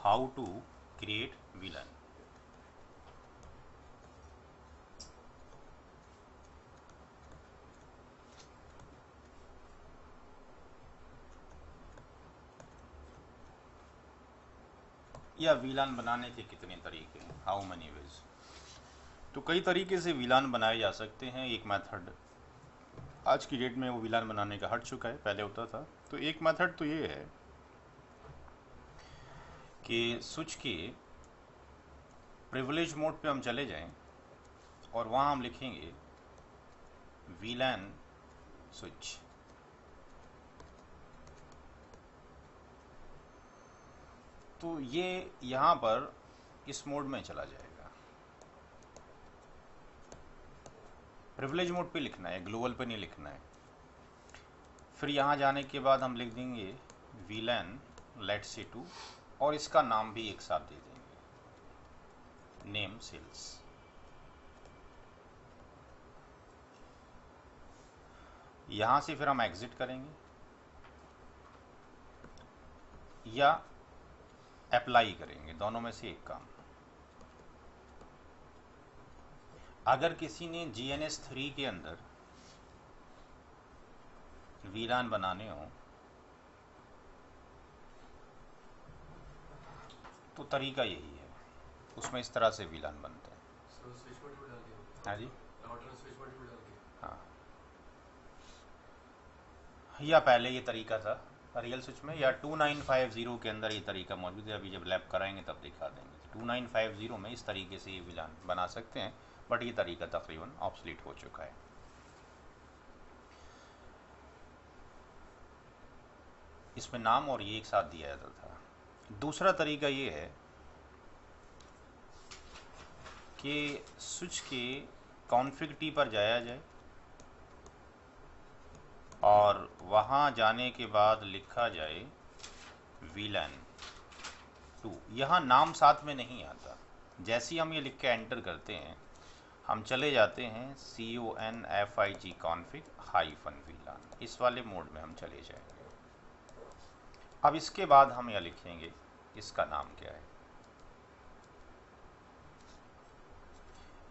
How to create VLAN। या VLAN बनाने के कितने तरीके हैं, हाउ many ways। तो कई तरीके से VLAN बनाए जा सकते हैं। एक मेथड आज की डेट में वो VLAN बनाने का हट चुका है, पहले होता था। तो एक मेथड तो ये है कि स्विच के प्रिविलेज मोड पे हम चले जाएं और वहाँ हम लिखेंगे VLAN स्विच। तो ये यहाँ पर इस मोड में चला जाएगा। प्रिविलेज मोड पे लिखना है, ग्लोबल पे नहीं लिखना है। फिर यहाँ जाने के बाद हम लिख देंगे VLAN लेट्स से 2 और इसका नाम भी एक साथ दे देंगे, नेम सेल्स। यहाँ से फिर हम एग्जिट करेंगे या अप्लाई करेंगे, दोनों में से एक काम। अगर किसी ने GNS 3 के अंदर VLAN बनाने हो तो तरीका यही है, उसमें इस तरह से VLAN बनते हैं। हाँ जी, हाँ। या पहले ये तरीका था रियल स्विच में, या 2950 के अंदर ये तरीका मौजूद है। अभी जब लैब कराएंगे तब दिखा देंगे। 2950 में इस तरीके से ये VLAN बना सकते हैं, बट ये तरीका तकरीबन ऑब्सलीट हो चुका है। इसमें नाम और ये एक साथ दिया जाता था। दूसरा तरीका ये है कि स्विच के कॉन्फ़िग टी पर जाया जाए और वहाँ जाने के बाद लिखा जाए VLAN 2। यहाँ नाम साथ में नहीं आता। जैसे ही हम ये लिख के एंटर करते हैं हम चले जाते हैं CONFIG config -VLAN, इस वाले मोड में हम चले जाएंगे। अब इसके बाद हम यह लिखेंगे इसका नाम क्या है।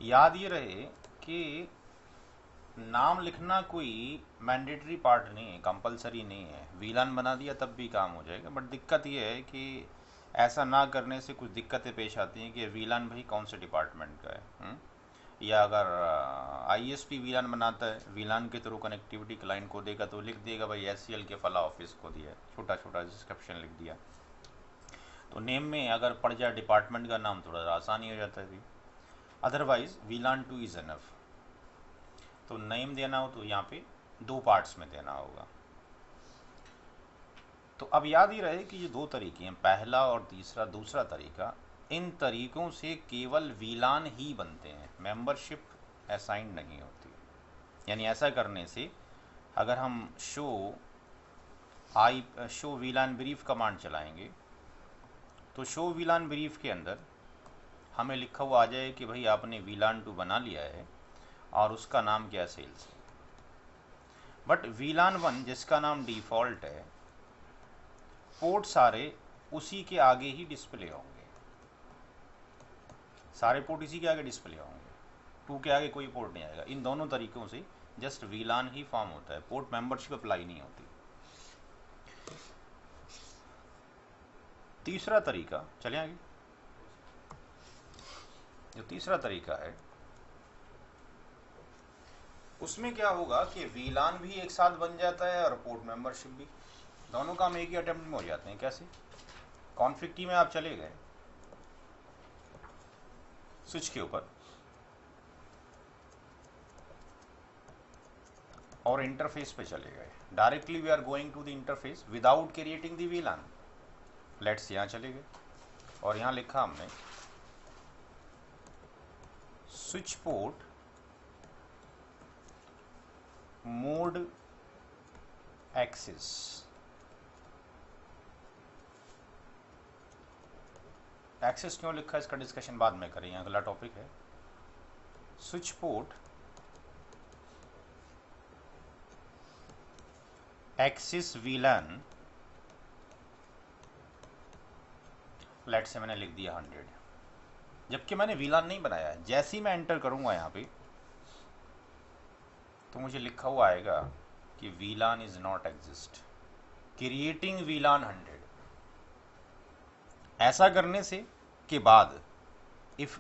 याद ये रहे कि नाम लिखना कोई मैंडेटरी पार्ट नहीं है, कंपलसरी नहीं है। VLAN बना दिया तब भी काम हो जाएगा, बट दिक्कत ये है कि ऐसा ना करने से कुछ दिक्कतें पेश आती हैं कि VLAN भाई कौन से डिपार्टमेंट का है। या अगर ISP VLAN बनाता है, VLAN के थ्रू कनेक्टिविटी क्लाइंट को देगा तो लिख देगा भाई SCL के फला ऑफिस को दिया है, छोटा छोटा डिस्क्रिप्शन लिख दिया। तो नेम में अगर पड़ जाए डिपार्टमेंट का नाम थोड़ा आसानी हो जाता है। Otherwise VLAN 2 is enough. तो नेम देना हो तो यहाँ पे 2 पार्ट्स में देना होगा। तो अब याद ही रहे कि ये 2 तरीके हैं, पहला और दूसरा तरीका। इन तरीकों से केवल VLAN ही बनते हैं, मेंबरशिप असाइन नहीं होती। यानी ऐसा करने से अगर हम शो VLAN ब्रीफ कमांड चलाएंगे तो शो VLAN ब्रीफ के अंदर हमें लिखा हुआ आ जाए कि भाई आपने VLAN 2 बना लिया है और उसका नाम क्या सेल्स है। बट VLAN 1 जिसका नाम डिफ़ॉल्ट है, पोर्ट सारे उसी के आगे ही डिस्प्ले होंगे, सारे पोर्ट इसी के आगे डिस्प्ले होंगे, 2 के आगे कोई पोर्ट नहीं आएगा। इन दोनों तरीकों से जस्ट VLAN ही फॉर्म होता है, पोर्ट मेंबरशिप अप्लाई नहीं होती। तीसरा तरीका, चलें आगे। जो तीसरा तरीका है उसमें क्या होगा कि VLAN भी एक साथ बन जाता है और पोर्ट मेंबरशिप भी, दोनों काम एक ही अटेम्प्ट में हो जाते हैं। कैसे? कॉन्फ़िग टी में आप चले गए स्विच के ऊपर और इंटरफेस पे चले गए। Directly we are going to the interface without creating the VLAN। Let's यहाँ चले गए और यहाँ लिखा हमने switch port mode access. Access क्यों लिखा है इसका डिस्कशन बाद में करें, अगला टॉपिक है। Switch port access VLAN late से मैंने लिख दिया 100, जबकि मैंने वीलान नहीं बनाया है। जैसे ही मैं एंटर करूंगा यहाँ पे तो मुझे लिखा हुआ आएगा कि VLAN is not exist, creating VLAN 100। ऐसा करने से के बाद if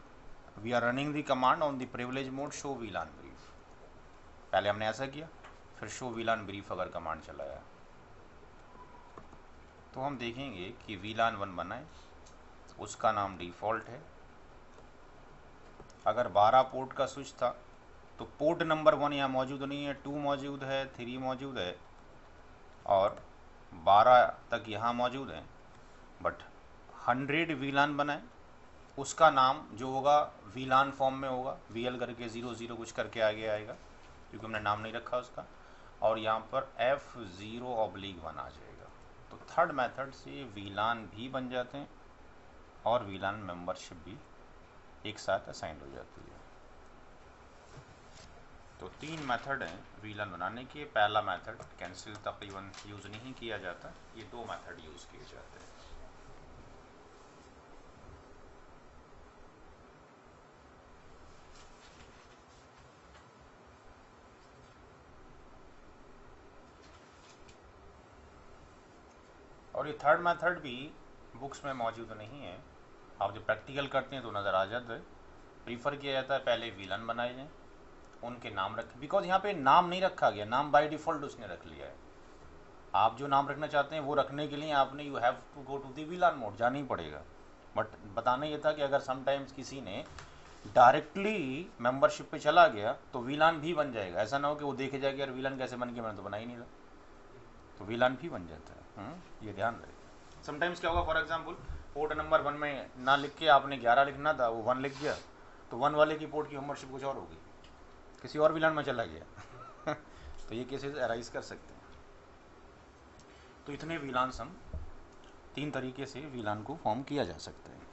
we are running the command on the privilege mode show VLAN brief, पहले हमने ऐसा किया, फिर शो वीलान ब्रीफ अगर कमांड चलाया तो हम देखेंगे कि वीलान 1 बनाए, उसका नाम डिफ़ॉल्ट है। अगर 12 पोर्ट का स्विच था तो पोर्ट नंबर 1 यहाँ मौजूद नहीं है, 2 मौजूद है, 3 मौजूद है और 12 तक यहाँ मौजूद है। बट 100 वीलान बनाए, उसका नाम जो होगा वीलान फॉर्म में होगा, वीएल करके 00 कुछ करके आगे आएगा क्योंकि हमने नाम नहीं रखा उसका, और यहाँ पर F0/1 आ जाएगा। तो थर्ड मेथड से वीलान भी बन जाते हैं और वीलान मेंबरशिप भी एक साथ असाइन हो जाती है। तो 3 मेथड हैं वीलान बनाने के। पहला मेथड कैंसिल तकरीबन यूज़ नहीं किया जाता, ये 2 मेथड यूज़ किए जाते हैं। और ये थर्ड मेथड भी बुक्स में मौजूद नहीं है, आप जब प्रैक्टिकल करते हैं तो नज़र आ जाता है। प्रीफर किया जाता है पहले वीलन बनाए जाएँ, उनके नाम रखें, बिकॉज यहाँ पे नाम नहीं रखा गया, नाम बाय डिफ़ॉल्ट उसने रख लिया है। आप जो नाम रखना चाहते हैं वो रखने के लिए आपने you have to go to the VLAN mode, जाना ही पड़ेगा। बट बताना ये था कि अगर समटाइम्स किसी ने डायरेक्टली मेंबरशिप पे चला गया तो वीलान भी बन जाएगा, ऐसा ना हो कि वो देखे जाएगा यार वीलान कैसे बन गया, मैंने तो बना ही नहीं था, तो वीलान भी बन जाता है। ये ध्यान रहे। समटाइम्स क्या होगा, फॉर एग्जांपल पोर्ट नंबर 1 में ना लिख के आपने 11 लिखना था, वो 1 लिख गया, तो 1 वाले की पोर्ट की मेंबरशिप कुछ और होगी, किसी और वीलान में चला गया तो ये केसेस अराइज कर सकते हैं। तो इतने वीलान हम 3 तरीके से वीलान को फॉर्म किया जा सकता है।